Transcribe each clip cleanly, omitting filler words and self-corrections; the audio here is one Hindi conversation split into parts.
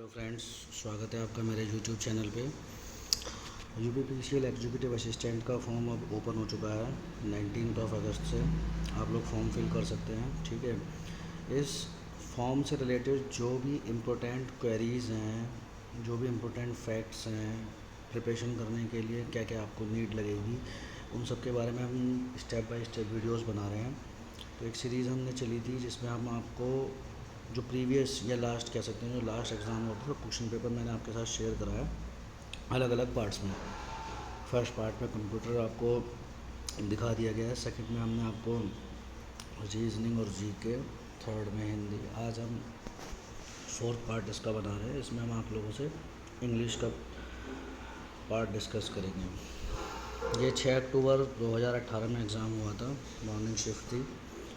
हेलो फ्रेंड्स, स्वागत है आपका मेरे यूट्यूब चैनल पे। यूपीपीसीएल एग्जीक्यूटिव असिस्टेंट का फॉर्म अब ओपन हो चुका है 19 अगस्त से। आप लोग फॉर्म फिल कर सकते हैं, ठीक है। इस फॉर्म से रिलेटेड जो भी इम्पोर्टेंट क्वेरीज़ हैं, जो भी इम्पोर्टेंट फैक्ट्स हैं, प्रिपरेशन करने के लिए क्या क्या आपको नीड लगेगी, उन सब के बारे में हम स्टेप बाय स्टेप वीडियोज़ बना रहे हैं। तो एक सीरीज़ हमने चली थी जिसमें हम आपको जो प्रीवियस या लास्ट कह सकते हैं, जो लास्ट एग्ज़ाम होता है, क्वेश्चन पेपर मैंने आपके साथ शेयर करा है अलग अलग पार्ट्स में। फर्स्ट पार्ट में कंप्यूटर आपको दिखा दिया गया है, सेकंड में हमने आपको रीजनिंग और जीके, थर्ड में हिंदी। आज हम फोर्थ पार्ट इसका बना रहे हैं, इसमें हम आप लोगों से इंग्लिश का पार्ट डिस्कस करेंगे। ये 6 अक्टूबर 2018 में एग्ज़ाम हुआ था, मॉर्निंग शिफ्ट थी,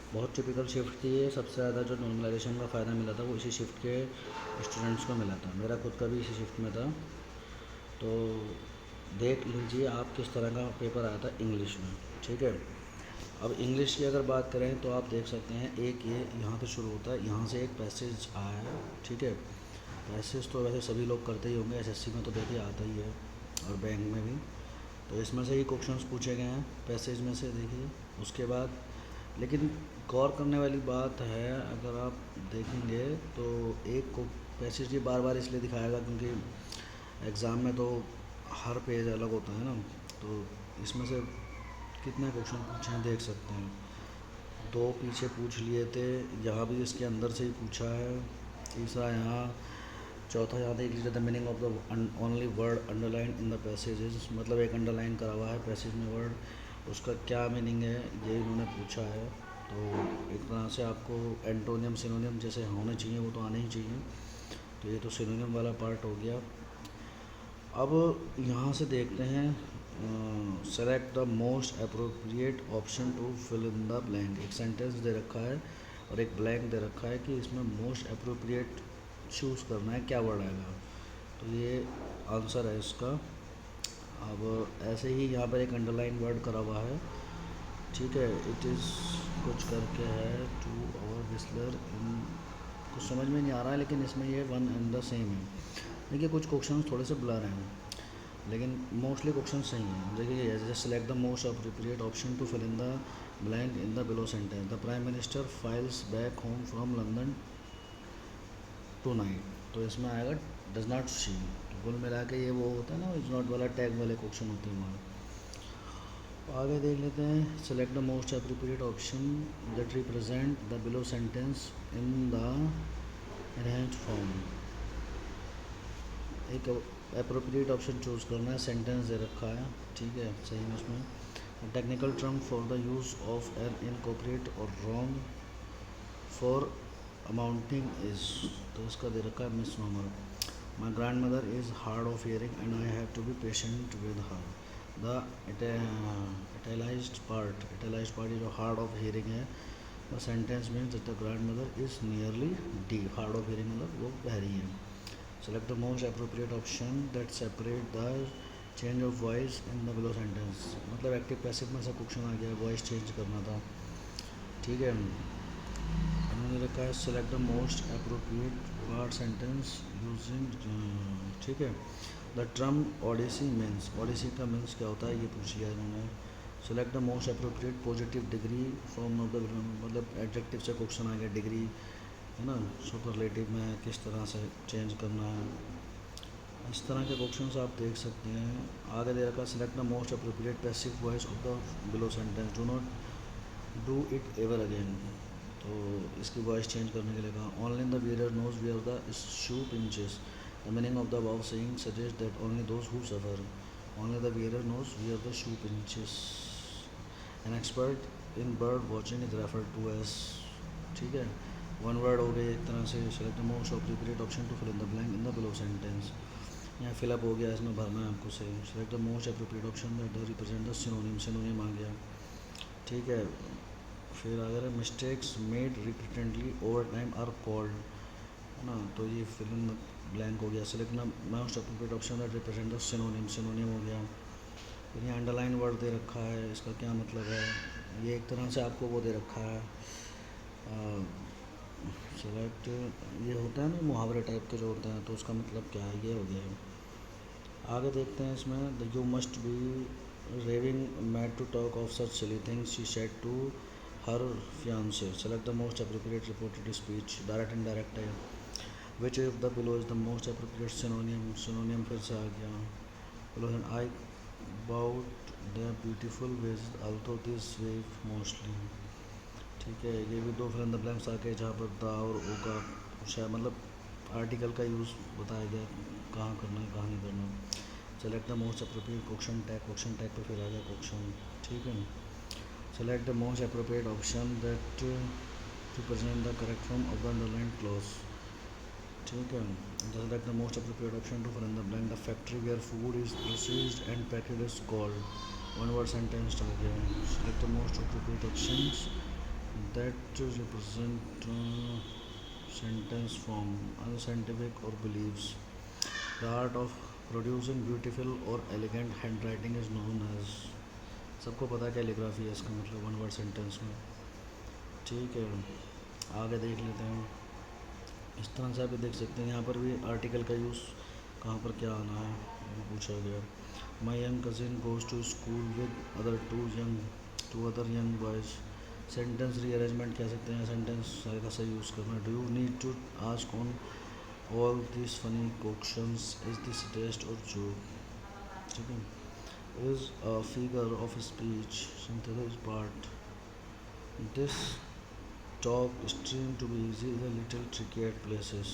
बहुत टिपिकल शिफ्ट थी ये। सबसे ज़्यादा जो नॉर्मलाइजेशन का फ़ायदा मिला था वो इसी शिफ्ट के स्टूडेंट्स को मिला था। मेरा खुद का भी इसी शिफ्ट में था। तो देख लीजिए आप किस तरह का पेपर आया था इंग्लिश में, ठीक है। अब इंग्लिश की अगर बात करें तो आप देख सकते हैं, एक ये यहाँ पे शुरू होता है, यहाँ से एक पैसेज आया है, ठीक है। पैसेज तो वैसे सभी लोग करते ही होंगे, एसएससी में तो देखिए आता ही है और बैंक में भी। तो इसमें से ही क्वेश्चंस पूछे गए हैं पैसेज में से, देखिए। उसके बाद लेकिन गौर करने वाली बात है, अगर आप देखेंगे तो एक को पैसेज ये बार बार इसलिए दिखाएगा क्योंकि एग्ज़ाम में तो हर पेज अलग होता है ना। तो इसमें से कितने क्वेश्चन पूछे हैं देख सकते हैं। दो पीछे पूछ लिए थे, यहाँ भी इसके अंदर से ही पूछा है। तीसरा यहाँ, चौथा यहाँ देख लीजिए, the meaning of the only word underline in the passages, मतलब एक अंडरलाइन करा हुआ है पैसेज में वर्ड, उसका क्या मीनिंग है ये इन्होंने पूछा है। तो एक तरह से आपको एंटोनियम सिनोनियम जैसे होने चाहिए वो तो आने ही चाहिए। तो ये तो सिनोनियम वाला पार्ट हो गया। अब यहाँ से देखते हैं, select the most appropriate option to fill in the blank. एक सेंटेंस दे रखा है और एक ब्लैंक दे रखा है कि इसमें मोस्ट अप्रोप्रिएट चूज़ करना है, क्या वर्ड आएगा। तो ये आंसर है इसका। अब ऐसे ही यहाँ पर एक अंडरलाइन वर्ड करा हुआ है, ठीक है। इट इज़ कुछ करके है टू और विस्लर इन, कुछ समझ में नहीं आ रहा है, लेकिन इसमें ये वन एंड द सेम है। देखिए कुछ क्वेश्चन थोड़े से ब्लर हैं, लेकिन मोस्टली क्वेश्चन सही हैं। देखिए जैसे select the most appropriate option to fill in the blank in the below sentence. The prime minister files back home from London tonight. तो इसमें आएगा डज नॉट सी। तो कुल मिला के ये वो होता है ना, इज नॉट वाला टैग वाले क्वेश्चन होते हैं हमारे। आगे देख लेते हैं, select the most appropriate option that represent the below sentence in the arranged form. एक अप्रोप्रिएट ऑप्शन चूज़ करना है, सेंटेंस दे रखा है, ठीक है, सही में उसमें। Technical term for the use of an incorporate और रॉन्ग फॉर अमाउंटिंग इज, तो इसका दे रखा है misnomer. My grandmother is hard of hearing and I have to be patient with her. The italicized part ये जो हार्ड ऑफ हियरिंग है, the sentence means that the grandmother is nearly deaf. Hard of hearing मतलब वो बहरी है। Select the most appropriate option that separate the change of voice in the below sentence, मतलब एक्टिव पैसिव में से क्वेश्चन आ गया, वॉइस चेंज करना था, ठीक है। उन्होंने रखा है select the most appropriate part sentence using, ठीक है। The term odyssey means, odyssey का मीन्स क्या होता है ये पूछ लिया इन्होंने। Select the most appropriate positive degree from of the, मतलब एडजेक्टिव से क्वेश्चन आ गया, डिग्री है ना, सुपरलेटिव में किस तरह से चेंज करना है। इस तरह के क्वेश्चंस आप देख सकते हैं। आगे दे रखा select the most appropriate passive voice of the below sentence, do not do it ever again. तो इसकी वॉइस चेंज करने के लिए कहा, only the wearer knows where the shoe pinches. The meaning of the above saying suggest that only those who suffer. Only the wearer knows where the shoe pinches. An expert in bird watching is referred to as, ठीक है। वन वर्ड हो गए एक तरह से। Select the most appropriate option to fill in the blank in the below sentence, यहाँ फिलअप हो गया, इसमें भरना है आपको सही। Select the most appropriate option that represent the synonym, synonym आ गया, ठीक है। फिर अगर mistakes made repeatedly over time are called, है ना, तो ये फिल इन द ब्लैंक हो गया। Select the most appropriate option that represent the synonym, synonym हो गया। फिर यहाँ अंडरलाइन वर्ड दे रखा है, इसका क्या मतलब है, ये एक तरह से आपको वो दे रखा है, सेलेक्ट, ये होता है ना मुहावरे टाइप के जो होते हैं, तो उसका मतलब क्या है, ये हो गया है। आगे देखते हैं इसमें, the you must be raving mad to talk of such silly things she said to her fiance. Select the most appropriate reported speech, direct and direct है। Which if the below is the most appropriate synonym, synonym फिर से आ गया। Below and I about the beautiful ways although this wave mostly. ठीक है, ये भी दो फिल इन द ब्लैंक्स आ गए जहाँ पर द और ओ का कुछ है, मतलब आर्टिकल का यूज़ बताया गया, कहाँ करना है कहाँ नहीं करना। Select the most appropriate question tag, question tag पे फिर आ गया क्वेश्चन। ठीक है, select the most appropriate option that to present the correct form of the underline clause. ठीक है, select the most appropriate option to fill in the blank, the factory where food is processed and packed is called. One word sentence आ गया। Select the most appropriate options that represent sentence form, unscientific or beliefs. The art of producing beautiful or elegant handwriting is known as, सबको पता है कैलीग्राफी है इसका मतलब वन वर्ड सेंटेंस में। ठीक है, आगे देख लेते हैं। इस तरह से आप देख सकते हैं, यहाँ पर भी आर्टिकल का यूज़ कहाँ पर क्या आना है वो पूछा गया। My young cousin goes to school with other two other young boys. Sentence rearrangement कह सकते हैं, सेंटेंस सारे का सही यूज़ करना। Do you need to ask on all this funny questions, is this test और जोक। ठीक है, is a figure of speech synthesis part, this talk stream to be easy is a little tricky at places.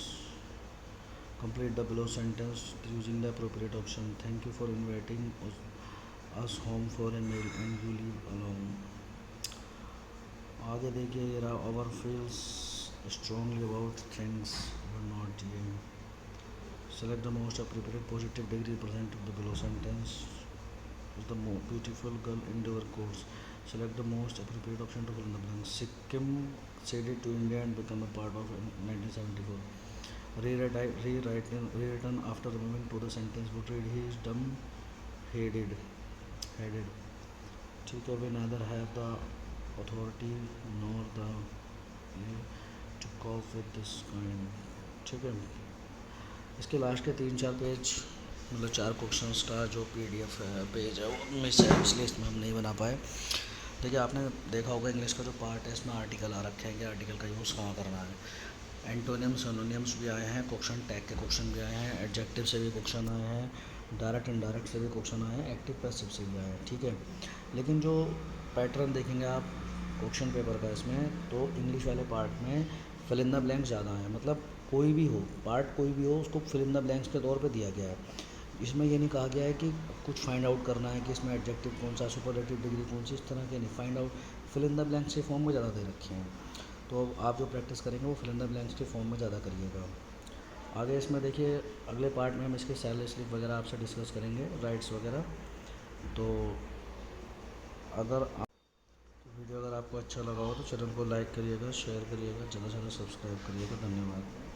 Complete the below sentence using the appropriate option. Thank you for inviting us home for a meal and you leave alone. आगे देखिए, ये रहा, our feels strongly about things but not you. Select the most appropriate positive degree present in the below sentence. Is the more beautiful girl in your course. Select the most appropriate option to fill in the blank. Sikkim ceded to India and become a part of 1974. Rewritten after removing to the sentence would read, he is dumb headed. ठीक है, we neither have the authority nor the to cope with this kind. ठीक है, इसके लास्ट के 3-4 पेज, मतलब 4 क्वेश्चंस का जो PDF है पेज है वो मिस है, इसलिए इसमें हम नहीं बना पाए। देखिए, आपने देखा होगा इंग्लिश का जो पार्ट है इसमें आर्टिकल आ रखे हैं कि आर्टिकल का यूज़ कहाँ करना है। एंटोनियम सिनोनियम्स भी आए हैं, क्वेश्चन टैग के क्वेश्चन भी आए हैं, एडजेक्टिव से भी क्वेश्चन आए हैं, डायरेक्ट इनडायरेक्ट से भी क्वेश्चन आए हैं, एक्टिव पैसिव से भी आए हैं। ठीक है, लेकिन जो पैटर्न देखेंगे आप क्वेश्चन पेपर का इसमें, तो इंग्लिश वाले पार्ट में फिल इन द ब्लैंक्स ज़्यादा है, मतलब कोई भी हो पार्ट, कोई भी हो, उसको फिल इन द ब्लैंक्स के तौर पे दिया गया है। इसमें ये नहीं कहा गया है कि कुछ फाइंड आउट करना है कि इसमें एडजेक्टिव कौन सा, सुपरलेटिव डिग्री कौन सी, इस तरह के नहीं। Find out fill in the blanks के फॉर्म में ज़्यादा दे रखे हैं, तो आप जो प्रैक्टिस करेंगे वो फिल इन द ब्लैंक्स के फॉर्म में ज़्यादा करिएगा। आगे इसमें देखिए, अगले पार्ट में हम इसके सैलरी स्लिप वगैरह आपसे डिस्कस करेंगे, राइट्स वगैरह। तो अगर वीडियो अगर आपको अच्छा लगा हो तो चैनल को लाइक करिएगा, शेयर करिएगा, ज़्यादा से ज़्यादा सब्सक्राइब करिएगा। धन्यवाद।